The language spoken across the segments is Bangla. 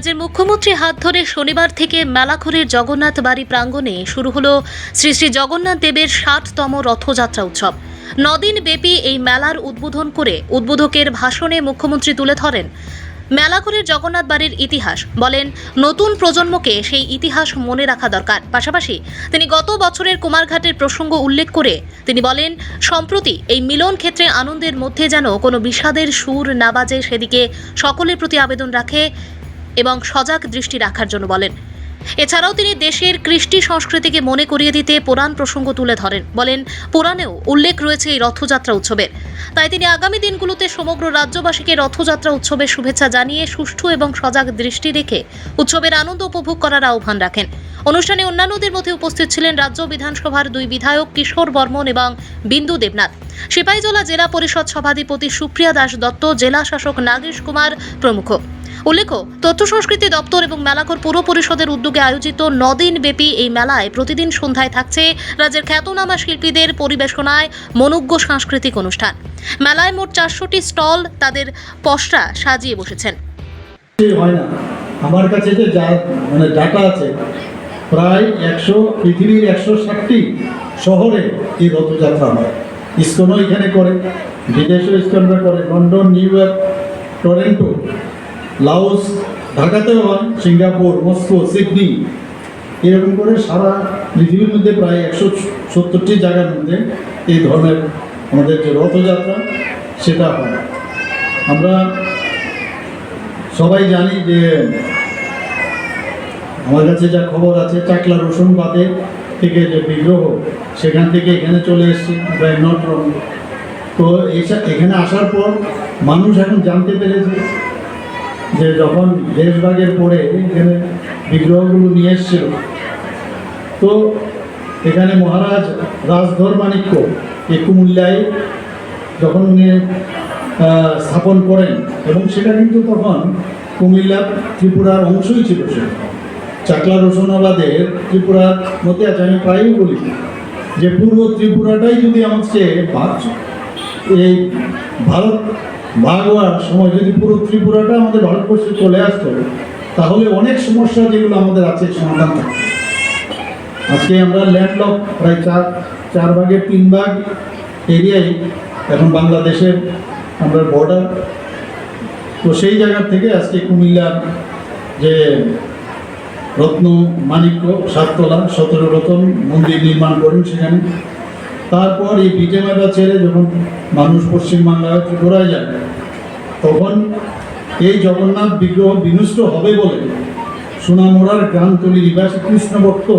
রাজ্যের মুখ্যমন্ত্রী হাত ধরে শনিবার থেকে মেলাঘরের জগন্নাথ বাড়ি প্রাঙ্গণে শুরু হলো শ্রী শ্রী জগন্নাথ দেবের ৬০তম রথযাত্রা উৎসব। ৯ দিন ব্যাপী এই মেলার উদ্বোধন করে উদ্বোধকের ভাষণে মুখ্যমন্ত্রী তুলে ধরেন মেলাঘরের জগন্নাথ বাড়ির ইতিহাস। বলেন, নতুন প্রজন্মকে সেই ইতিহাস মনে রাখা দরকার। পাশাপাশি তিনি গত বছরের কুমারঘাটের প্রসঙ্গ উল্লেখ করে তিনি বলেন, সম্প্রতি এই মিলন ক্ষেত্রে আনন্দের মধ্যে যেন কোনো বিষাদের সুর না বাজে, সেদিকে সকলের প্রতি আবেদন রাখে এবং সজাগ দৃষ্টি রাখার জন্য বলেন। এছাড়াও তিনি দেশের কৃষ্টি সংস্কৃতিকে মনে করিয়ে দিতে পুরাণ প্রসঙ্গ তুলে ধরেন। বলেন, পুরাণেও উল্লেখ রয়েছে এই রথযাত্রা উৎসবের। তাই তিনি আগামী দিনগুলোতে সমগ্র রাজ্যবাসীকে রথযাত্রা উৎসবের শুভেচ্ছা জানিয়ে সুষ্ঠু এবং সজাগ দৃষ্টি রেখে উৎসবের আনন্দ উপভোগ করার আহ্বান রাখেন। অনুষ্ঠানে অন্যান্যদের মধ্যে উপস্থিত ছিলেন রাজ্য বিধানসভার 2 বিধায়ক কিশোর বর্মন এবং বিন্দু দেবনাথ, সিপাহীজলা জেলা পরিষদ সভাধিপতি সুপ্রিয়া দাস দত্ত, জেলা শাসক নাগেশ কুমার প্রমুখ। উল্লেখ্য, তথ্য সংস্কৃতি দপ্তর এবং মেলাঘর পৌর পরিষদের উদ্যোগে আয়োজিত 9 দিন ব্যাপী এই মেলায় প্রতিদিন সন্ধ্যায় থাকছে রাজ্যের খ্যাতনামা শিল্পীদের পরিবেশনায় মনোজ্ঞ সাংস্কৃতিক অনুষ্ঠান। মেলায় মোট 400টি স্টল তাদের পসরা সাজিয়ে বসেছেন। আমার কাছে যে ডাটা আছে, প্রায় পৃথিবীর 160টি শহরে এই রথযাত্রা হয়। ইসকনও এখানে করে, বিদেশেও ইসকনরা করে, London, New York, Toronto, Laos, ঢাকাতেও হয়, সিঙ্গাপুর, মস্কো, সিডনি, এরকম করে সারা পৃথিবীর মধ্যে প্রায় 170টি জায়গার মধ্যে এই ধরনের আমাদের যে রথযাত্রা সেটা হয়। আমরা সবাই জানি যে আমার কাছে যা খবর আছে, চাকলা রসুন বাদে থেকে যে বিগ্রহ সেখান থেকে এখানে চলে এসেছে, প্রায় নট রং। তো এখানে আসার পর মানুষ এখন জানতে পেরেছে যে যখন দেশভাগের পরে এখানে বিগ্রহগুলো নিয়ে এসেছিল, তো এখানে মহারাজ রাজধর্মাণিক্য এই কুমিল্লায় যখন উনি স্থাপন করেন, এবং সেটা কিন্তু তখন কুমিল্লা ত্রিপুরার অংশই ছিল। সে চাকলা রসুনাবাদের ত্রিপুরার মধ্যে আছে। আমি প্রায়ই বলি যে পূর্ব ত্রিপুরাটাই যদি আমাকে এই ভারত ভাগ হওয়ার সময় যদি পুরো ত্রিপুরাটা আমাদের ভারতবর্ষে চলে আসতো, তাহলে অনেক সমস্যা যেগুলো আমাদের আছে সমাধান থাকতো। আজকে আমরা ল্যান্ডলক প্রায় 4 ভাগের 3 ভাগ এরিয়ায় এখন বাংলাদেশের আমরা বর্ডার। তো সেই জায়গা থেকে আজকে কুমিল্লার যে রত্ন মাণিক্য 7 তলা 17 রতন মন্দির নির্মাণ করেন সেখানে। তারপর এই বিটেমাটা ছেড়ে যখন মানুষ পশ্চিমবাংলায় ত্রিপুরায় যায়, তখন এই জগন্নাথ বিগ্রহ বিনষ্ট হবে বলে সোনামুড়ার গ্রামতলী নিবাসী কৃষ্ণভক্ত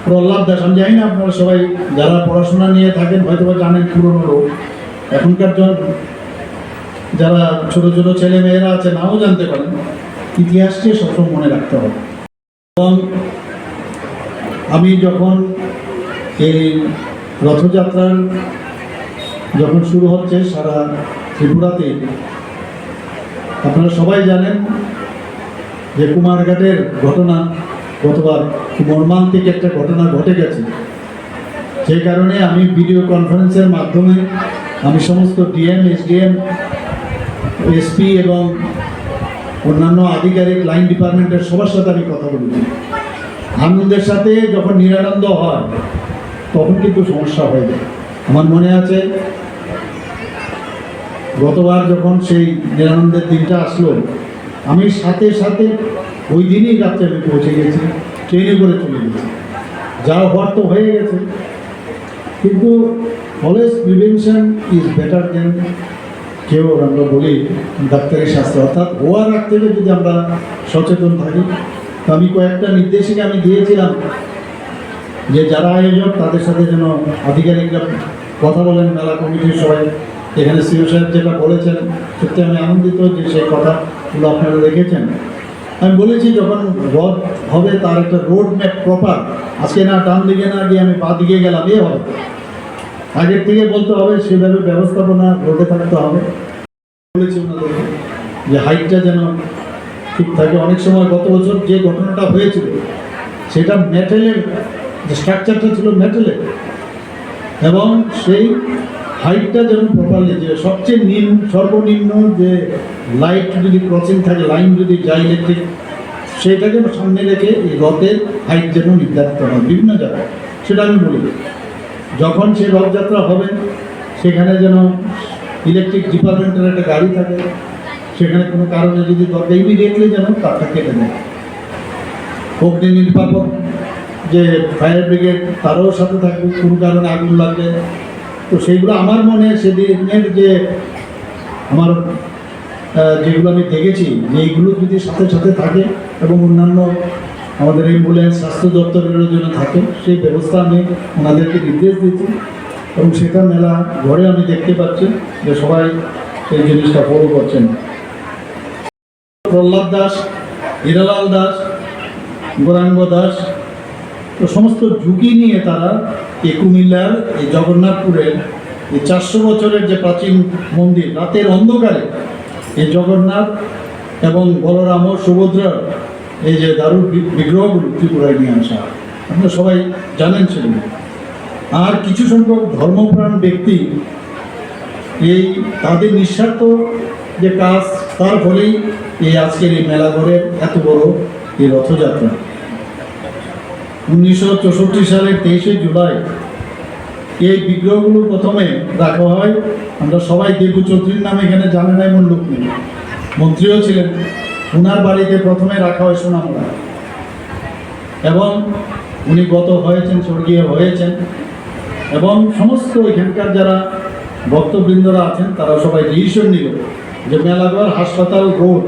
প্রহ্লাদ দাস, আমি জানি না আপনারা সবাই যারা পড়াশোনা নিয়ে থাকেন হয়তো বা জানেন, পুরনো লোক, এখনকার যারা ছোট ছোট ছেলে মেয়েরা আছে নাও জানতে পারেন। ইতিহাসকে সবসময় মনে রাখতে হবে। এবং আমি যখন এই রথযাত্রার যখন শুরু হচ্ছে সারা ত্রিপুরাতে, আপনারা সবাই জানেন যে কুমারঘাটের ঘটনা গতবার মর্মান্তিক একটা ঘটনা ঘটে গেছে। সেই কারণে আমি ভিডিও কনফারেন্সের মাধ্যমে আমি সমস্ত ডিএম, এসডিএম, এসপি এবং অন্যান্য আধিকারিক লাইন ডিপার্টমেন্টের সবার সাথে আমি কথা বলেছি। আনন্দের সাথে যখন নিরানন্দ হয় তখন কিন্তু সমস্যা হয়ে যায়। আমার মনে আছে গতবার যখন সেই নিরানন্দের দিনটা আসলো, আমি সাথে সাথে ওই দিনই রাত্রে আমি পৌঁছে গেছি, ট্রেনে করে চলে গেছি। যা হওয়ার তো হয়ে গেছে, কিন্তু অলওয়েজ প্রিভেনশন ইজ বেটার দেন কেউ, আমরা বলি ডাক্তারি শাস্ত্র। অর্থাৎ হওয়ার আগ থেকে যদি আমরা সচেতন থাকি। তো আমি কয়েকটা নির্দেশিকা আমি দিয়েছিলাম যে যারা আয়োজক তাদের সাথে যেন আধিকারিকরা কথা বলেন, মেলা কমিটির সবাই। এখানে সিও সাহেব যেটা বলেছেন সত্যি আমি আনন্দিত যে সেই কথাগুলো আপনারা দেখেছেন। আমি বলেছি যখন রথ হবে তার একটা রোড ম্যাপ প্রপার, আজকে না ডান দিকে না গিয়ে আমি পা দিকে গেলাম, এ হবে আগের থেকে বলতে হবে, সেভাবে ব্যবস্থাপনা রোডে থাকতে হবে। বলেছি ওনাদেরকে যে হাইটটা যেন ঠিক থাকে। অনেক সময় গত বছর যে ঘটনাটা হয়েছিল সেটা মেটেলের যে স্ট্রাকচারটা ছিল মেটেলের, এবং সেই হাইটটা যেন প্রপারলি, যে সবচেয়ে সর্বনিম্ন যে লাইট যদি ক্রসিং থাকে, লাইন যদি যায় ইলেকট্রিক, সেইটাকে সামনে রেখে এই রথের হাইট যেন নির্ধারিত হয় বিভিন্ন জায়গায়। সেটা আমি বলি, যখন সে রথযাত্রা হবে সেখানে যেন ইলেকট্রিক ডিপার্টমেন্টের একটা গাড়ি থাকে, সেখানে কোনো কারণে যদি দরকার ইমিডিয়েটলি যেন তারটা কেটে দেয়। অগ্নি নির্বাপক যে ফায়ার ব্রিগেড তারও সাথে থাকবে, কোনো কারণে আগুন লাগবে। তো সেইগুলো আমার মনে সেদিনের যে আমার যেগুলো আমি দেখেছি যে এইগুলো যদি সাথে সাথে থাকে এবং অন্যান্য আমাদের অ্যাম্বুলেন্স স্বাস্থ্য দপ্তরের জন্য থাকে, সেই ব্যবস্থা আমি ওনাদেরকে নির্দেশ দিচ্ছি এবং সেটা মেলা ঘরে আমি দেখতে পাচ্ছি যে সবাই সেই জিনিসটা ফলো করছেন। প্রহ্লাদ দাস, হীরালাল দাস, গৌরাঙ্গ দাস, তো সমস্ত ঝুঁকি নিয়ে তারা এই কুমিল্লার এই জগন্নাথপুরের এই 400 বছরের যে প্রাচীন মন্দির, রাতের অন্ধকারে এই জগন্নাথ এবং বলরাম ও সুভদ্রার এই যে দারুণ বিগ্রহগুলো ত্রিপুরায় নিয়ে আসা, আপনারা সবাই জানেন সেগুলো। আর কিছু সংখ্যক ধর্মপ্রাণ ব্যক্তি এই তাদের নিঃস্বার্থ যে কাজ, তার ফলেই এই আজকের এই মেলাঘরের এত বড় এই রথযাত্রা। 1964 সালের 23শে জুলাই এই বিগ্রহগুলো প্রথমে রাখা হয়। আমরা সবাই দেবু চৌধুরীর নামে এখানে জানেন, এমন লোক নেই, মন্ত্রীও ছিলেন, ওনার বাড়িতে প্রথমে রাখা হয় সোনামুড়া, এবং উনি গত হয়েছেন, স্বর্গীয় হয়েছেন, এবং সমস্ত এখানকার যারা ভক্তবৃন্দরা আছেন তারা সবাই ডিসিশন নিল যে মেলাঘর হাসপাতাল রোড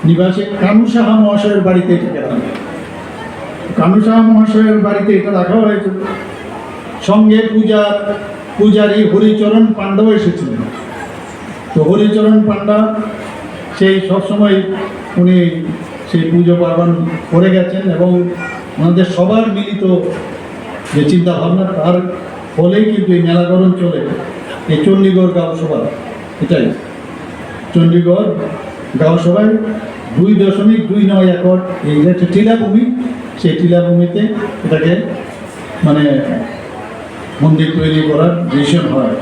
নিবাসী কানু সাহা মহাশয়ের বাড়িতে এটাকে রাখা। কানু সাহা মহাশয়ের বাড়িতে এটা রাখা হয়েছিল। সঙ্গে পূজারী হরিচরণ পাণ্ডাও এসেছিলেন। তো হরিচরণ পাণ্ডা সেই সবসময় উনি সেই পুজো পার্বণ করে গেছেন এবং ওনাদের সবার মিলিত যে চিন্তাভাবনা, তার ফলেই কিন্তু এই মেলাকরণ চলে। এই চণ্ডীগড় গাঁওসভা, এটাই চণ্ডীগড় গাঁওসভায় 2.29 একর এই যে টিলাভূমি, সেই টিলাভূমিতে এটাকে মানে মন্দির তৈরি করার ডিসিশন হয়।